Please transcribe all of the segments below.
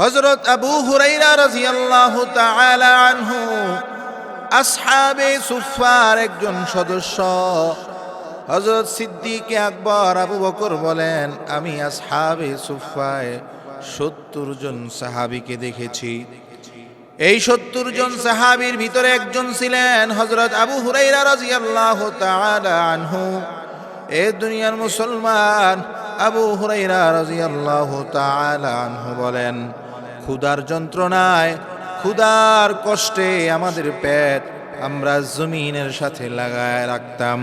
হযরত আবু হুরায়রা রাদিয়াল্লাহু তাআলা আনহু আসহাবে সুফফার একজন সদস্য। হযরত সিদ্দিক আকবর আবু বকর বলেন, আমি আসহাবে সুফফায় ৭০ জন সাহাবীকে দেখেছি। এই ৭০ জন সাহাবীর ভিতরে একজন ছিলেন হযরত আবু হুরায়রা রাদিয়াল্লাহু তাআলা আনহু। এ দুনিয়ার মুসলমান আবু হুরায়রা রাদিয়াল্লাহু তাআলা আনহু বলেন, ক্ষুধার যন্ত্রণায়, ক্ষুধার কষ্টে আমাদের পেট আমরা জমিনের সাথে লাগায় রাখতাম।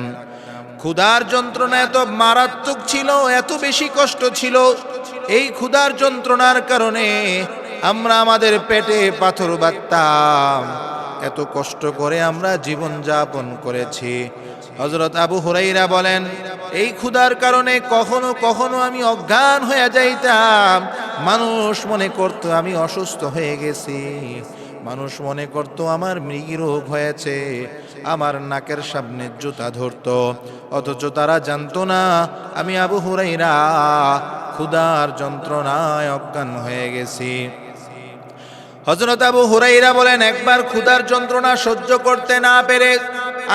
ক্ষুধার যন্ত্রণা এত মারাত্মক ছিল, এত বেশি কষ্ট ছিল, এই ক্ষুধার যন্ত্রণার কারণে আমরা আমাদের পেটে পাথর বাঁধতাম। এত কষ্ট করে আমরা জীবন যাপন করেছি। হযরত আবু হুরায়রা বলেন, এই ক্ষুধার কারণে কখনো কখনো আমি অজ্ঞান হয়ে যাইতাম। মানুষ মনে করত আমি অসুস্থ হয়ে গেছি, মানুষ মনে করত আমার মৃগীরোগ হয়েছে, আমার নাকের সামনে জুতা ধরত, অথচ তারা জানতো না আমি আবু হুরায়রা ক্ষুধার যন্ত্রণায় অজ্ঞান হয়ে গেছি। হযরত আবু হুরায়রা বলেন, একবার ক্ষুধার যন্ত্রণা সহ্য করতে না পেরে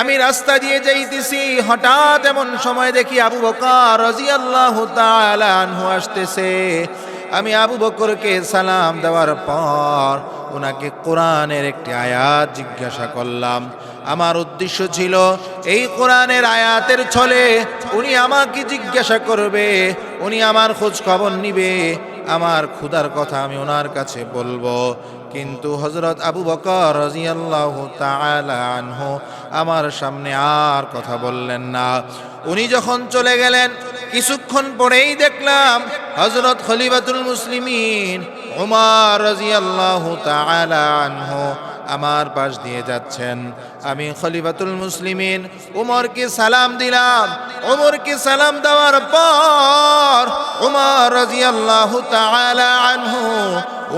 আমি রাস্তা দিয়ে যাইতেছি, হঠাৎ এমন সময় দেখি আবু বকর রাদিয়াল্লাহু তাআলা আনহু আসতেছে। আমি আবু বকরকে সালাম দেওয়ার পর ওনাকে কোরআনের একটি আয়াত জিজ্ঞাসা করলাম। আমার উদ্দেশ্য ছিল এই কোরআনের আয়াতের ছলে উনি আমাকে জিজ্ঞাসা করবে, উনি আমার খোঁজ খবর নিবে, আমার ক্ষুধার কথা আমি ওনার কাছে বলবো। কিন্তু হযরত আবু বকর রাদিয়াল্লাহু তাআলা আনহু আমার সামনে আর কথা বললেন না। উনি যখন চলে গেলেন, কিছুক্ষণ পরেই দেখলাম হযরত খলিফাতুল মুসলিমিন উমর রাদিয়াল্লাহু তাআলা আনহু আমার পাশ দিয়ে যাচ্ছেন। আমি খলিফাতুল মুসলিমিন উমরকে সালাম দিলাম। উমরকে সালাম দেওয়ার পর উমর রাদিয়াল্লাহু তাআলা আনহু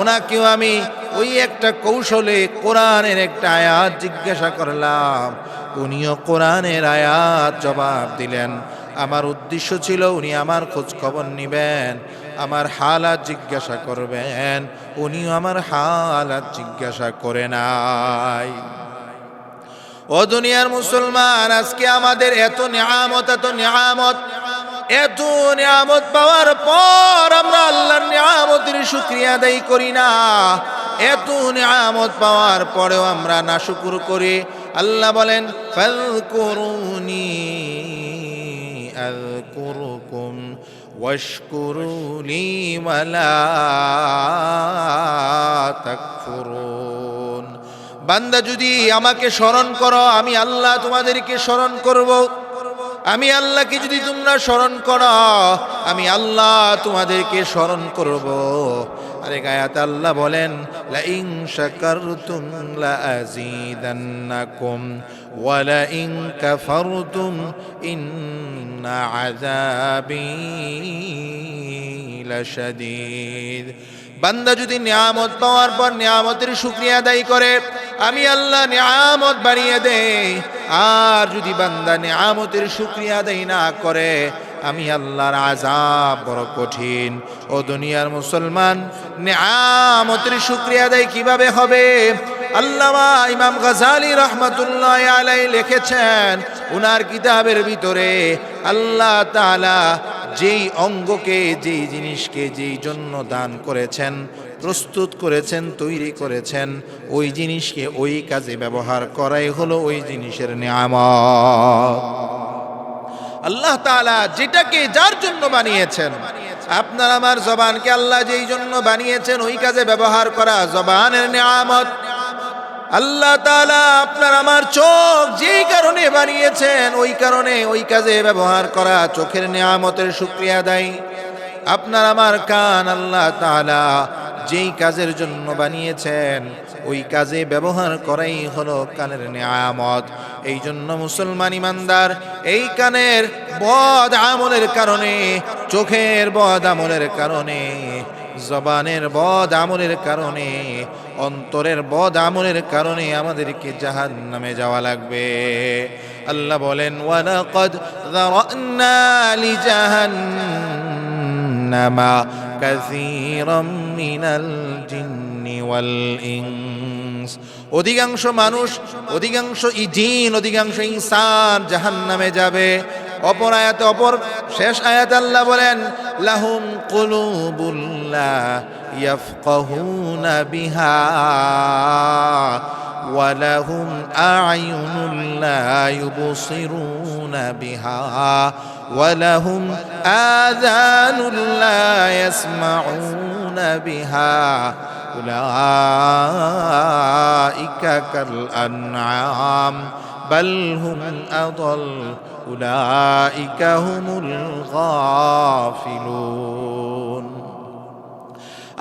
ওনাকেও আমি ওই একটা কৌশলে কোরআনের একটা আয়াত জিজ্ঞাসা করলাম। উনিও কোরআনের আয়াত জবাব দিলেন। আমার উদ্দেশ্য ছিল উনি আমার খোঁজ খবর নিবেন, আমার হালাত জিজ্ঞাসা করবেন, উনিও আমার হালাত জিজ্ঞাসা করে নাই। ও দুনিয়ার মুসলমান, আজকে আমাদের এত নিয়ামত, এত নিয়ামত, এত নিয়ামত পাওয়ার পর আমরা আল্লাহর নিয়ামতের শুকরিয়া আদায় করি না। এত নিয়ামত পাওয়ার পরেও আমরা নাশুকুর করি। আল্লাহ বলেন, ফাযকুরুনি আযকুরুকুম ওয়াশকুরুলি ওয়ালা তাকফুরুন। বান্দা যদি আমাকে স্মরণ করো, আমি আল্লাহ তোমাদেরকে স্মরণ করব। আমি আল্লাহকে যদি তোমরা স্মরণ করো, আমি আল্লাহ তোমাদেরকে স্মরণ করব। আরেক আয়াতে আল্লাহ বলেন, লা ইন শাকারতুম লা আযীদান্নাকুম ওয়া লা ইন কাফারতুম ইন্না আযাবি লাশাদীদ। বান্দা যদি নিয়ামত পাওয়ার পর নিয়ামতের শুকরিয়া আদায় করে, আমি আল্লাহ নিয়ামত বাড়িয়ে দেই। আর যদি বান্দা নিয়ামতের শুকরিয়া আদায় না করে, আমি আল্লাহর আযাব বড় কঠিন। ও দুনিয়ার মুসলমান, নিয়ামতের শুকরিয়া আদায় কিভাবে হবে? আল্লামা ইমাম গাযালি রাহমাতুল্লাহ আলাইহি লিখেছেন উনার কিতাবের ভিতরে, আল্লাহ তাআলা যেই অঙ্গকে, যেই জিনিসকে যেই জন্য দান করেছেন, প্রস্তুত করেছেন, তৈরি করেছেন, ওই জিনিসকে ওই কাজে ব্যবহার করাই হলো ওই জিনিসের নিয়ামত। আল্লাহ তাআলা যেটাকে যার জন্য বানিয়েছেন, আপনার আমার জবানকে আল্লাহ যেই জন্য বানিয়েছেন ওই কাজে ব্যবহার করা জবানের নিয়ামত। আল্লাহ তাআলা আপনার আমার চোখ যেই কারণে বানিয়েছেন ওই কারণে ওই কাজে ব্যবহার করা চোখের নিয়ামতের শুকরিয়া আদায়। আপনার আমার কান আল্লাহ তাআলা যেই কাজের জন্য বানিয়েছেন ওই কাজে ব্যবহার করাই হলো কানের নিয়ামত। এই জন্য মুসলমান ইমানদার এই কানের বদ আমলের কারণে, চোখের বদ আমলের কারণে, জবানের বদ আমলের কারণে, অন্তরের বদ আমলের কারণে আমাদেরকে জাহান্নামে যাওয়া লাগবে। আল্লাহ বলেন, ওয়ালাকাদ যারানা লিজাহান্নাম জাহান্নামা কাসীরাম মিনাল জিন্নি ওয়াল ইনস। অধিকাংশ মানুষ, অধিকাংশ জিন, অধিকাংশ ইনসান জাহান্নামে যাবে। অপর আয়াতে, অপর শেষ আয়াতে আল্লাহ বলেন লাহুম কুলুবুল লা ইয়াফকাহুনা বিহা ওয়া লাহুম আ'য়ুনুন লা ইউবসিরুনা বিহা ওয়া লাহুম আযানুন লা ইয়াসমাউনা বিহা উলাইকা কাল আনআম বাল হুম আদাল উলাইকা হুমুল গাফিলুন।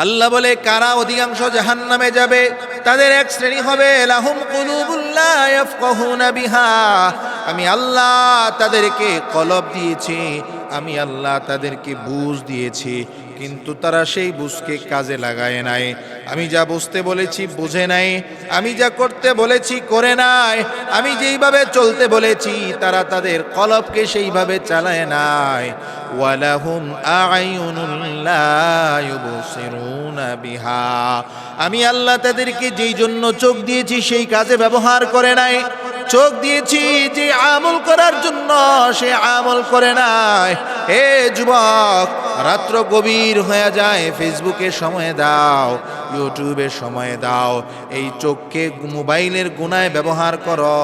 আল্লাহ বলে কারা অধিকাংশ জাহান্নামে যাবে, তাদের এক শ্রেণী হবে লাহুম কুলুবুল লা ইয়াফকাহুনা বিহা, আমি আল্লাহ তাদেরকে কলব দিয়েছি, আমি আল্লাহ তাদেরকে বুঝ দিয়েছি, কিন্তু তারা সেই বুঝকে কাজে লাগায় নাই। আমি যা বুঝতে বলেছি বুঝে নাই, আমি যা করতে বলেছি করে নাই, আমি যেইভাবে চলতে বলেছি তারা তাদের কলবকে সেইভাবে চালায় নাই। ওয়ালাহুম আ'য়ুনুন লা ইউবসিরুনা বিহা, আমি আল্লাহ তাদেরকে যেই জন্য চোখ দিয়েছি সেই কাজে ব্যবহার করে নাই। চোখ দিয়েছি যে আমল করার জন্য, সে আমল করে নাই। হে যুবক, রাত্র গভীর হয়ে যায়, ফেসবুকে সময় দাও, ইউটিউবে সময় দাও, এই চোখকে মোবাইলের গুনায় ব্যবহার করো।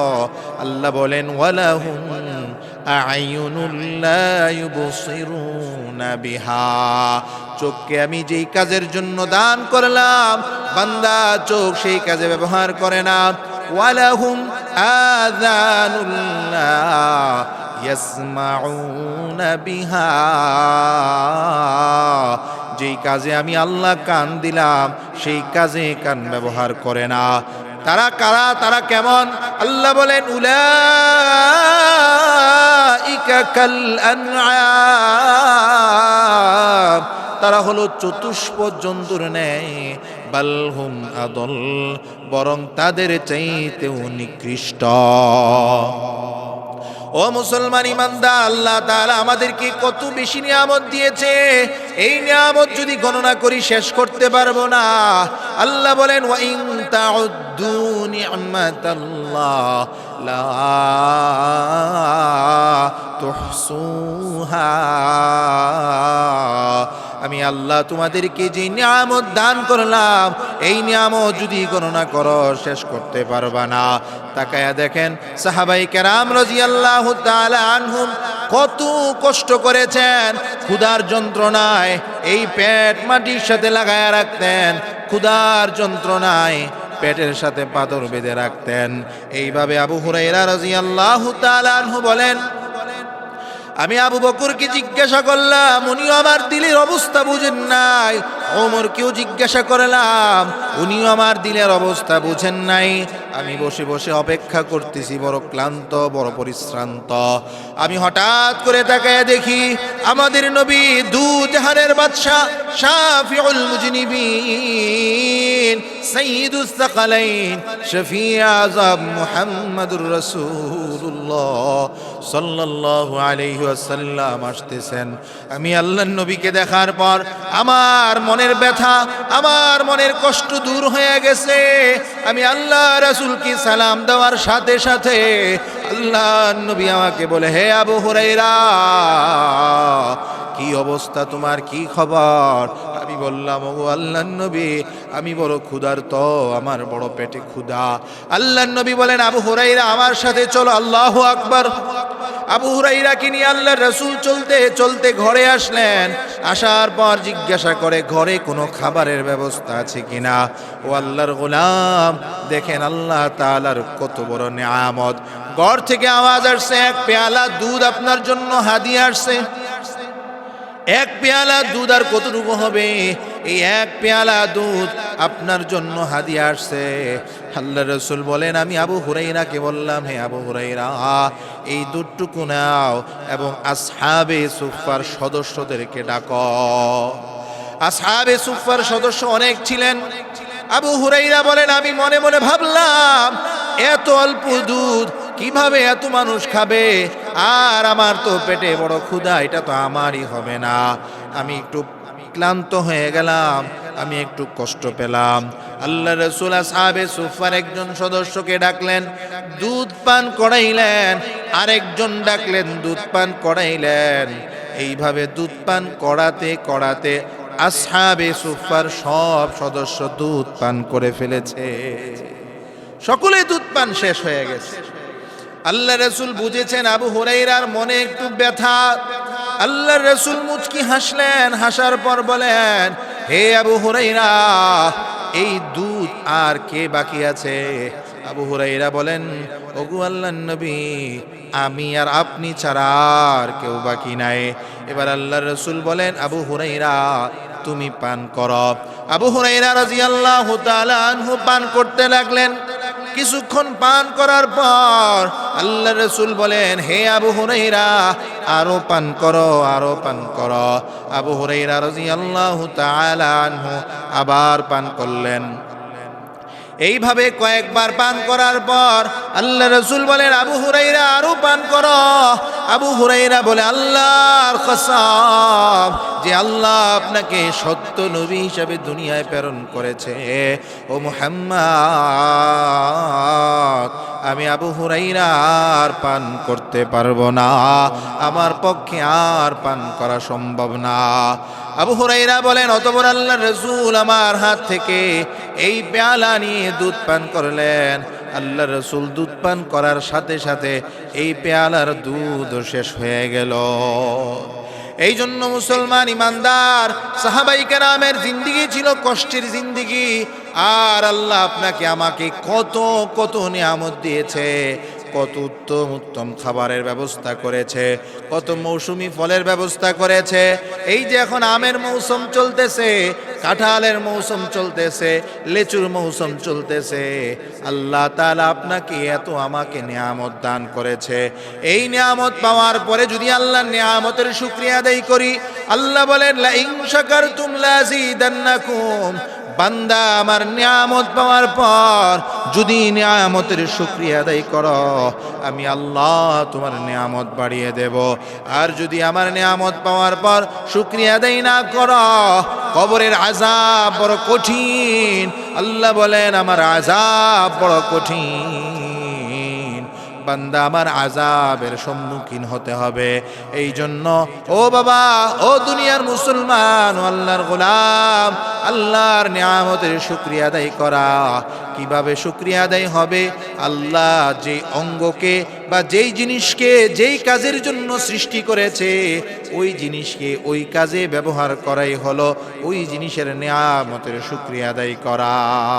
আল্লাহ বলেন ওয়ালাহুম আ'য়ুনুন লা ইউবসিরুনা বিহা, চোখকে আমি যেই কাজের জন্য দান করলাম, বান্দা চোখ সেই কাজে ব্যবহার করে না। ওয়ালাহুম আযানুন লা ইয়াসমাউনা বিহা, যেই কাজে আমি আল্লাহ কান দিলাম সেই কাজে কান ব্যবহার করে না। তারা কারা, তারা কেমন? আল্লাহ বলেন উলাইকা কাল আনআম, তারা হলো চতুষ্পদ জন্তুর ন্যায়। বালহুম আদল, বরং তাদের চাইতেও নিকৃষ্ট। ও মুসলমান ইমানদার, আল্লাহ তাআলা আমাদেরকে কত বেশি নিয়ামত দিয়েছে, এই নিয়ামত যদি গণনা করি শেষ করতে পারবো না। আল্লাহ বলেন ওয়া ইন তাউদ্দু নি'মাতাল্লাহ লা তুহসুহা, আমি আল্লাহ তোমাদেরকে যে নিয়ামত দান করলাম, এই নিয়ামত যদি গণনা করো শেষ করতে পারবা না। তাকায়া দেখেন সাহাবাই কেরাম রাদিয়াল্লাহু তাআলা আনহুম কত কষ্ট করেছেন ক্ষুধার যন্ত্রণায়, এই পেট মাটির সাথে লাগায়া রাখতেন, ক্ষুধার যন্ত্রণায় পেটের সাথে পাথর বেঁধে রাখতেন। এইভাবে আবু হুরায়রা রাদিয়াল্লাহু তাআলা আনহু বলেন, আমি আবু বকরকে জিজ্ঞাসা করলাম, উনিও আমার দিলের অবস্থা বুঝেন নাই। ওমরকেও জিজ্ঞাসা করলাম, উনিও আমার দিলের অবস্থা বুঝেন নাই। আমি বসে বসে অপেক্ষা করতেছি, বড় ক্লান্ত, বড় পরিশ্রান্ত। আমি হঠাৎ করে তাকায় দেখি আমাদের নবী দু জাহানের বাদশা, শাফিউল মুজনিবিন, সাইয়্যিদুস সাকালাইন, শফিউ আযম মুহাম্মাদুর রাসূলুল্লাহ সাল্লাল্লাহু আলাইহি ওয়াসাল্লাম আসতেছেন। আমি আল্লাহর নবীকে দেখার পর আমার মনের ব্যথা, আমার মনের কষ্ট দূর হয়ে গেছে। আমি আল্লাহ রাসূলকে সালাম দেওয়ার সাথে সাথে আল্লাহর নবী আমাকে বলে, হে আবু হুরায়রা, কি অবস্থা তোমার, কি খবর? আমি বললাম, ওগো আল্লাহর নবী, আমি বড় ক্ষুধার্ত, আমার বড় পেটে ক্ষুধা। আল্লাহর নবী বলেন, আবু হুরায়রা আমার সাথে চলো। আল্লাহু আকবার। আবু হুরায়রাকে নিয়ে আল্লাহর রাসূল চলতে চলতে ঘরে আসলেন। আসার পর জিজ্ঞাসা করে, ঘরে কোনো খাবারের ব্যবস্থা আছে কিনা? ও আল্লাহর গোলাম, দেখেন আল্লাহ তাআলার কত বড় নিয়ামত। ঘর থেকে আওয়াজ আসছে, এক পেয়ালা দুধ আপনার জন্য হাদিয়া আসছে। এক পেয়ালা দুধ আর কতটুকু হবে? এই এক পেয়ালা দুধ আপনার জন্য হাদিয়া আসছে। আল্লাহর রাসূল বলেন, আমি আবু হুরায়রাকে বললাম, হে আবু হুরায়রা, এই দুধটুকু নাও এবং আসহাবে সুফফার সদস্যদেরকে ডাকো। আসহাবে সুফফার সদস্য অনেক ছিলেন। আবু হুরায়রা বলেন, আমি মনে মনে ভাবলাম, এত অল্প দুধ কিভাবে এত মানুষ খাবে? আর আমার তো পেটে বড় ক্ষুধা, এটা তো আমারই হবে না। আমি একটু ক্লান্ত হয়ে গেলাম, আমি একটু কষ্ট পেলাম। আল্লাহ রাসূল আসহাবে সুফফার একজন সদস্যকে ডাকলেন, দুধ পান করাইলেন, আরেকজন ডাকলেন, দুধ পান করাইলেন। এইভাবে দুধ পান করাতে করাতে আসহাবে সুফফার সব সদস্য দুধ পান করে ফেলেছে। সকলে দুধ পান শেষ হয়ে গেছে। আল্লাহ রাসূল বুঝেছেন আবু হুরায়রার মনে একটু ব্যথা। আল্লাহ রাসূল মুচকি হাসলেন, হাসার পর বলেন, হে আবু হুরায়রা, এই দুধ আর কে বাকি আছে? আবু হুরায়রা বলেন, ওগো আল্লাহর নবী, আমি আর আপনি ছাড়া আর কেউ বাকি নাই। এবার আল্লাহ রাসূল বলেন, আবু হুরায়রা তুমি পান করো। আবু হুরায়রা রাদিয়াল্লাহু তাআলা আনহু পান করতে লাগলেন। কিছুক্ষণ পান করার পর আল্লাহ রাসূল বলেন, হে আবু হুরায়রা, আরো পান করো, আরো পান করো। আবু হুরায়রা রাদিয়াল্লাহু তাআলা আনহু আবার পান করলেন। এইভাবে কয়েকবার পান করার পর আল্লাহ রাসূল বলেন, আবু হুরায়রা আরো পান করো। আবু হুরায়রা বলে, আল্লাহর কসম, যে আল্লাহ আপনাকে সত্য নবী হিসেবে দুনিয়ায় প্রেরণ করেছে, ও মুহাম্মদ, আমি আবু হুরায়রা আর পান করতে পারবো না, আমার পক্ষে আর পান করা সম্ভব না। আবু হুরায়রা বলেন, অতঃপর আল্লাহর রাসূল আমার হাত থেকে এই পেয়ালা নিয়ে দুধ পান করলেন। আল্লাহ রাসূল দুধ পান করার সাথে সাথে এই পেয়ালার দুধ শেষ হয়ে গেল। এই জন্য মুসলমান ইমানদার সাহাবায়ে কেরামের জিন্দেগি ছিল কষ্টের জিন্দেগি। আর আল্লাহ আপনাকে আমাকে কত কত নিয়ামত দিয়েছে, কত উত্তম উত্তম খাবারের ব্যবস্থা করেছে, কত মৌসুমি ফলের ব্যবস্থা করেছে। এই যে এখন আমের মৌসুম চলতেছে, কাঁঠালের মৌসুম চলতেছে, লেচুর মৌসুম চলতেছে, আল্লাহ তাআলা আপনাকে এত আমাকে নিয়ামত দান করেছে। এই নিয়ামত পাওয়ার পরে যদি আল্লাহর নিয়ামতের শুকরিয়া আদায় করি, আল্লাহ বলেন, লা ইন শাকারতুম লাযিদান্নাকুম, বান্দা আমার নিয়ামত পাওয়ার পর যদি নিয়ামতের শুকরিয়া আদায় করো, আমি আল্লাহ তোমার নিয়ামত বাড়িয়ে দেব। আর যদি আমার নিয়ামত পাওয়ার পর শুকরিয়া আদায় না করো, কবরের আযাব বড় কঠিন। আল্লাহ বলেন, আমার আযাব বড় কঠিন, বান্দা আমার আযাবের সম্মুখীন হতে হবে। এই জন্য ও বাবা, ও দুনিয়ার মুসলমান, ও আল্লাহর গোলাম, আল্লাহর নিয়ামতের শুকরিয়া আদায় করা। কিভাবে শুকরিয়া আদায় হবে? আল্লাহ যেই অঙ্গকে বা যেই জিনিসকে যেই কাজের জন্য সৃষ্টি করেছে, ওই জিনিসকে ওই কাজে ব্যবহার করাই হলো ওই জিনিসের নিয়ামতের শুকরিয়া আদায় করা।